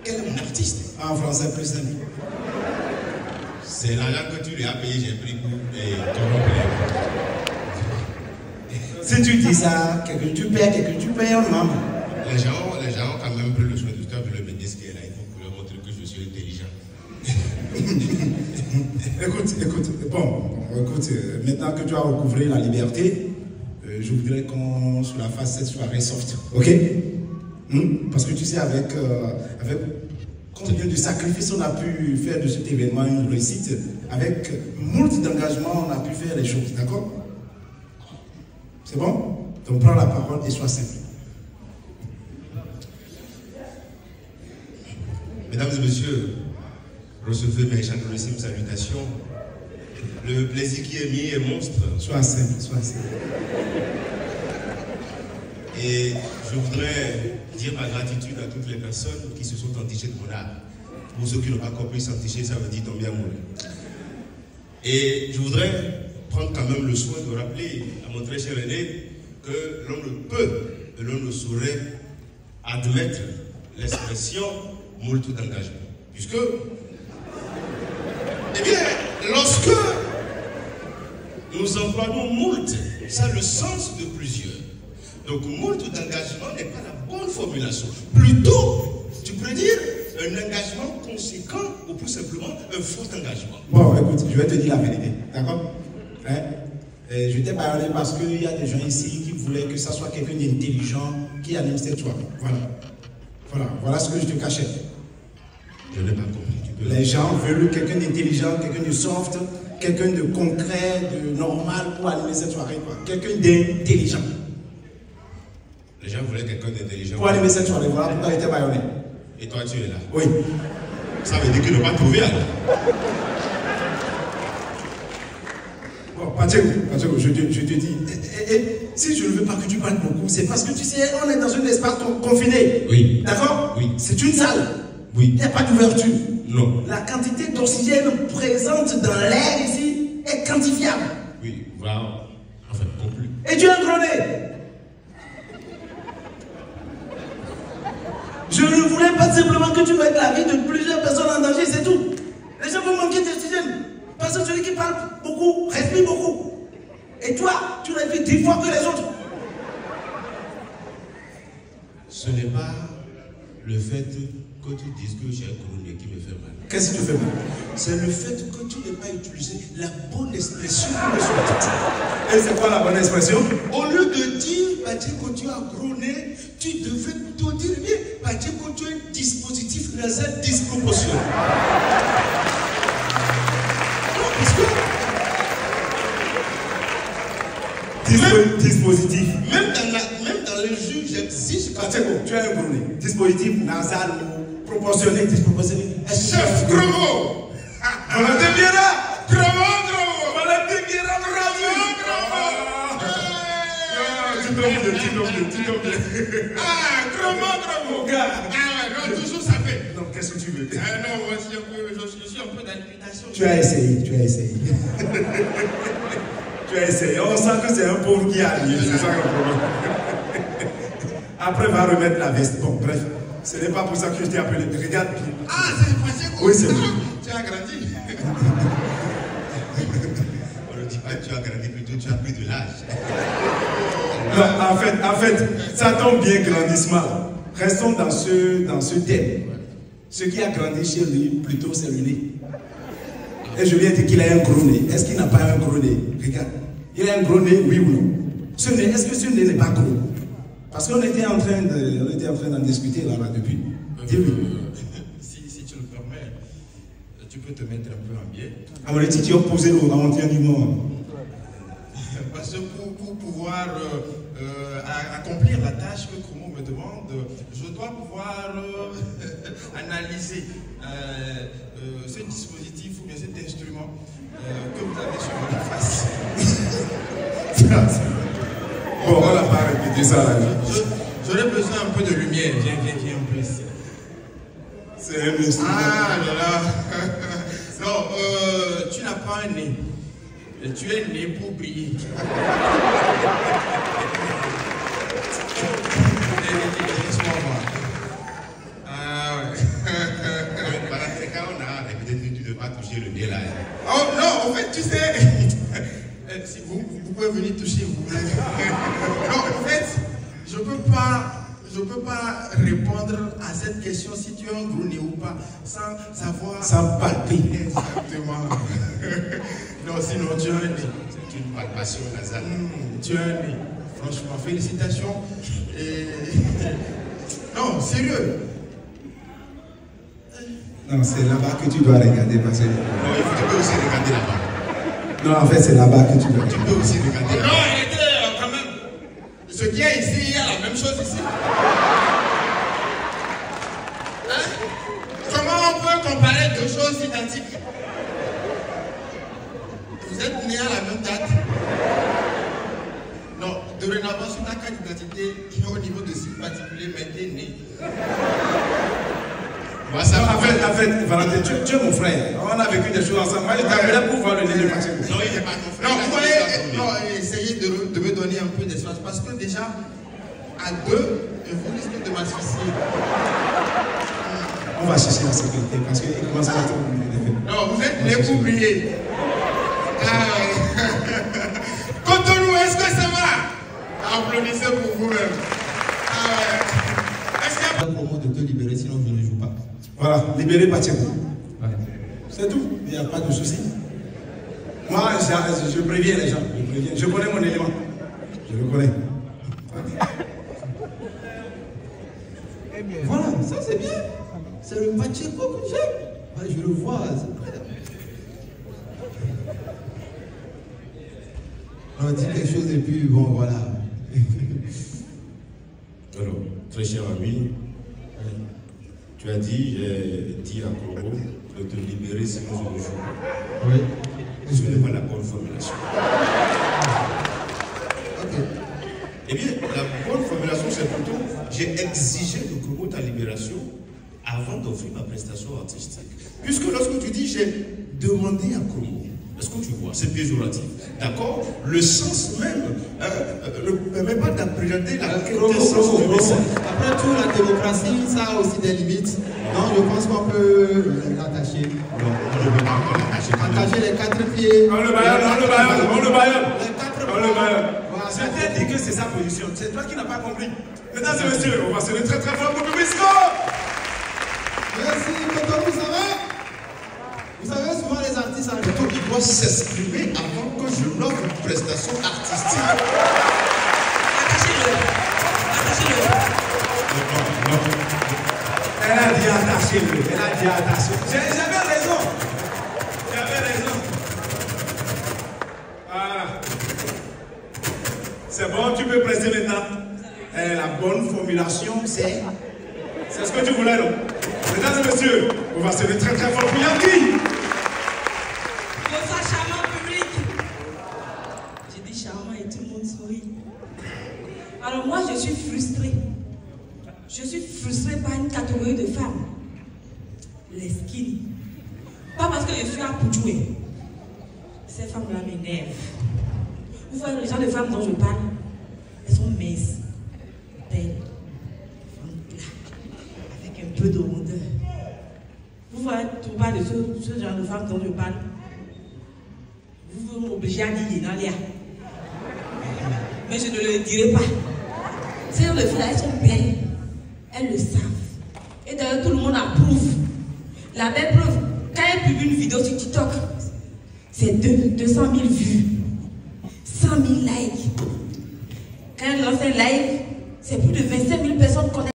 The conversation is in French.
Quel est mon artiste? En français plus simple. C'est l'argent que tu lui as payé, j'ai pris pour corrompre les... Si tu dis ça, quelqu'un tu payes un membre. Les gens ont quand même pris le soin de toi de le mener ce qui est là. Il faut leur montrer que je suis intelligent. Écoute, maintenant que tu as recouvré la liberté, je voudrais qu'on se la fasse cette soirée soft, ok? Parce que tu sais, avec combien de sacrifices on a pu faire de cet événement une réussite, avec moult d'engagement, on a pu faire les choses, d'accord? C'est bon? Donc prends la parole et sois simple. Mesdames et messieurs, recevez mes chaleureuses salutations. Le plaisir qui est mis est monstre. Sois simple, sois simple. Et je voudrais dire ma gratitude à toutes les personnes qui se sont entichées de mon art. Pour ceux qui n'ont pas compris, s'enticher, ça veut dire tomber amoureux. Et je voudrais prendre quand même le soin de rappeler à mon très cher aîné que l'on ne peut et l'on ne saurait admettre l'expression moult d'engagement. Puisque, eh bien, lorsque nous employons moult, ça a le sens de plusieurs. Donc, moult d'engagement n'est pas la bonne formulation. Plutôt, tu peux dire un engagement conséquent ou plus simplement un faux engagement. Bon, écoute, je vais te dire la vérité, d'accord? Je t'ai parlé parce qu'il y a des gens ici qui voulaient que ça soit quelqu'un d'intelligent qui anime cette soirée. Voilà ce que je te cachais. Je n'ai pas compris. Les gens veulent quelqu'un d'intelligent, quelqu'un de soft, quelqu'un de concret, de normal pour animer cette soirée, quoi. Quelqu'un d'intelligent. Les gens voulaient quelqu'un d'intelligent. Pour animer cette soirée, voilà pourquoi il était baïonné. Et toi, tu es là. Oui. Ça veut dire qu'ils n'ont pas trouvé alors. Bon, Pacheco, je te dis, si je ne veux pas que tu parles beaucoup, c'est parce que tu sais, on est dans un espace confiné. Oui. D'accord? Oui. C'est une salle. Oui. Il n'y a pas d'ouverture. Non. La quantité d'oxygène présente dans l'air ici est quantifiable. Oui, voilà. Enfin, non plus. Et tu es un gros nez. Je ne voulais pas simplement que tu mettes la vie de plusieurs personnes en danger, c'est tout. Les gens vont manquer d'oxygène. Parce que celui qui parle beaucoup, respire beaucoup. Et toi, tu respires 10 fois que les autres. Ce n'est pas le fait que tu dises que j'ai un gros nez qui me fait mal. Qu'est-ce qui te fait mal? C'est le fait que tu n'aies pas utilisé la bonne expression pour le souhaiter. Et c'est quoi la bonne expression? Au lieu de dire, Pacheco, tu as un gros nez, tu devais plutôt dire, bien, Pacheco, tu as un dispositif nasal disproportionné. Non, parce que... Dispositif. Même dans le jeu, j'exige... Pacheco, tu as un gros nez. Dispositif nasal proportionné, disproportionné. Chef, Gromo! Valentin Vieira! Gromo! Valentin Vieira, Tu tombes bien. Ah, Gromo! Gars. Ah ouais, non, toujours ça fait. Non, qu'est-ce que tu veux? Ah non, moi, je suis un peu d'imitation. Tu as essayé. Tu as essayé. On sent que c'est un pauvre qui arrive. C'est ça le problème. Après, va remettre la veste. Bon, bref. Ce n'est pas pour ça que je t'ai appelé. Regarde bien. Ah, c'est Pacheco. Oui, c'est vrai. Tu as grandi. On ne dit pas que tu as grandi, plutôt tu as pris de l'âge. Non, en fait, ça tombe bien, grandissement. Restons dans ce thème. Ce qui a grandi chez lui, plutôt, c'est le nez. Et je lui ai dit qu'il a un gros nez. Est-ce qu'il n'a pas un gros nez? Regarde. Il a un gros nez, oui ou non? Ce nez, est-ce que ce nez n'est pas gros? Parce qu'on était en train d'en discuter là depuis. Si tu le permets, tu peux te mettre un peu en biais. À mon étude, tu as posé le ramontier du monde. Parce que pour pouvoir accomplir la tâche que Chromo me demande, je dois pouvoir analyser ce dispositif ou bien cet instrument que vous avez sur votre face. Bon, on n'a pas répété ça là. J'aurais besoin un peu de lumière. Viens un peu ici. C'est un instrument. Ah là là. Non, tu n'as pas un nez. Tu es né pour briller. Laisse-moi voir. Ah ouais. toucher le nez là. Oh non, en fait, tu sais, si vous pouvez venir toucher, vous voulez. Non, en fait, je peux pas répondre à cette question si tu as un gros nez ou pas, sans savoir. Sans palper. Exactement. Non, sinon tu as un nez. C'est une palpation nasale. Tu as un nez. Franchement, félicitations. Et... Non, sérieux. Non, c'est là-bas que tu dois regarder parce que... Non, tu peux aussi regarder là-bas. Non, en fait, c'est là-bas que tu dois regarder. Tu peux aussi regarder là-bas. Non, arrêtez quand même. Ce qu'il y a ici, il y a la même chose ici. Hein? Comment on peut comparer deux choses identiques? Vous êtes nés à la même date? Non, dorénavant, sur ta carte d'identité, au niveau de signe particulier, mettez né. En fait, Valentin, tu es mon frère. On a vécu des choses ensemble. Moi, je t'appelais pour voir le nez de Pacheco. Non, il n'est pas ton frère. Non, vous voyez, essayez de me donner un peu d'espace parce que déjà, à deux, vous risquez de m'asphyxier. On va chercher la sécurité parce qu'il commence à être un non, vous êtes né pour briller. Cotonou, est-ce que ça va? Applaudissez pour vous-même. Est-ce qu'il y a un moment de te libérer, sinon je ne joue pas? Voilà, libérer Pacheco. C'est tout, il n'y a pas de souci. Moi, je préviens les gens. Je connais mon élément. Je le connais. Voilà, ça c'est bien. C'est le Pacheco que j'aime. Ouais, je le vois, c'est vrai. On dit quelque chose et puis bon, voilà. Alors, très cher ami, tu as dit, j'ai dit à Congo de te libérer sinon je ne joue pas. Oui. Ce n'est pas la bonne formulation. Ok. Eh bien, la bonne formulation, c'est plutôt j'ai exigé de Congo ta libération avant d'offrir ma prestation artistique. Puisque lorsque tu dis j'ai demandé à Congo, est-ce que tu vois, c'est péjoratif. D'accord? Le sens même ne permet pas d'appréhender la quintessence du message. Après tout, la démocratie, ça a aussi des limites. Non, je pense qu'on peut l'attacher. Non, je ne veux pas encore l'attacher. Attacher les quatre pieds. On le baillonne. Les quatre On le baillonne. Voilà, Je t'ai dit que c'est sa position. C'est toi qui n'as pas compris. Mesdames et messieurs, on va se le très très fort pour Bisco. Merci, Cotonou, vous savez? Vous savez, souvent les artistes en Plutôt qu'il doit s'exprimer avant que je l'offre une prestation artistique. Attachez-le. Elle a dit attacher-le. Elle a dit attacher. J'avais raison. Voilà. C'est bon, tu peux presser maintenant. La bonne formulation, c'est ce que tu voulais, non? Mesdames et messieurs, on va se le très très fort pour Yankee. Bonsoir, charmant public. J'ai dit charmant et tout le monde sourit. Alors moi, je suis frustrée. Je suis frustrée par une catégorie de femmes. Les skinny. Pas parce que je suis à Poudjoué. Ces femmes-là m'énervent. Vous voyez les gens de femmes dont je parle, elles sont minces, belles, avec un peu de rondeur. Vous voyez tout bas de ce genre de femmes dont je parle. Vous m'obligez à dire Yenalia. Mais je ne le dirai pas. Ces gens de filles, elles sont belles. Elles le savent. Et d'ailleurs, tout le monde approuve. La belle preuve, quand elle publie une vidéo sur TikTok, c'est 200 000 vues, 100 000 likes. Quand elle lance un live, c'est plus de 25 000 personnes connectées.